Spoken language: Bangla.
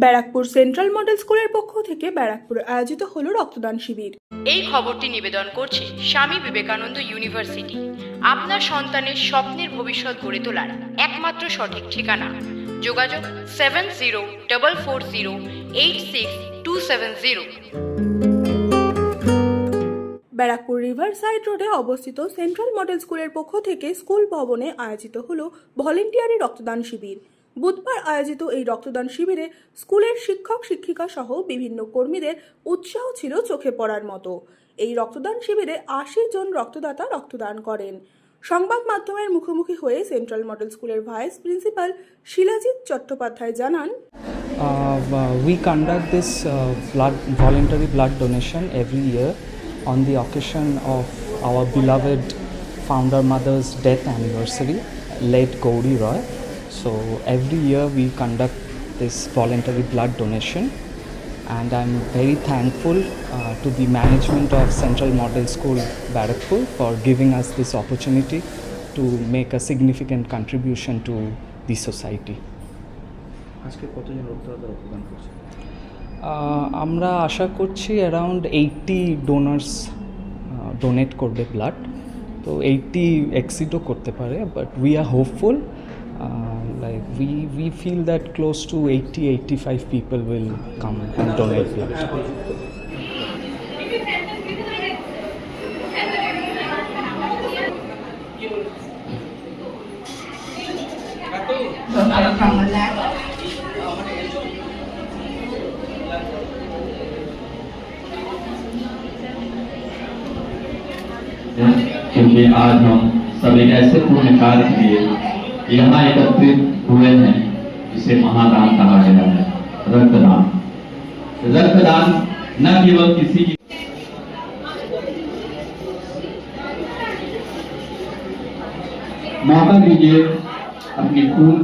ব্যারাকপুর সেন্ট্রাল মডেল স্কুলের পক্ষ থেকে ব্যারাকপুরে আয়োজিত হলো রক্তদান শিবির। এই খবরটি নিবেদন করছে স্বামী বিবেকানন্দ ইউনিভার্সিটি। আপনার সন্তানের স্বপ্নের ভবিষ্যৎ গড়ে তোলার একমাত্র সঠিক ঠিকানা। যোগাযোগ 7044086270। ব্যারাকপুর রিভার সাইড রোডে অবস্থিত সেন্ট্রাল মডেল স্কুলের পক্ষ থেকে স্কুল ভবনে আয়োজিত হলো ভলেন্টিয়ারি রক্তদান শিবির। বুধবার আয়োজিত এই রক্তদান শিবিরে স্কুলের শিক্ষক শিক্ষিকা সহ বিভিন্ন কর্মীদের উৎসাহ ছিল চোখে পড়ার মতো। এই রক্তদান শিবিরে 80 জন রক্তদাতা রক্তদান করেন। সংবাদ মাধ্যমের মুখোমুখি হয়ে সেন্ট্রাল মডেল স্কুলের ভাইস প্রিন্সিপাল শিলাজিৎ চট্টোপাধ্যায় জানান, We conduct this voluntary blood donation every year on the occasion of our beloved founder mother's death anniversary, late Gauri Roy. So every year we conduct this voluntary blood donation, and I'm very thankful to the management of Central Model School, Barakpur, for giving us this opportunity to make a significant contribution to the society. আজকে কতজন রক্তদান করছে? আমরা আশা করছি অ্যারাউন্ড 80 ডোনার্স ডোনেট করবে ব্লাড। তো 80 এক্সিডও করতে পারে, but we are hopeful, like we feel that close to 80-85 people will come and donate blood. क्योंकि आज हम सब एक ऐसे पूर्ण कार्य के लिए यहाँ एकत्रित हुए हैं जिसे महादान कहा गया है, रक्तदान। रक्तदान न केवल किसी की मौका दीजिए अपनी खून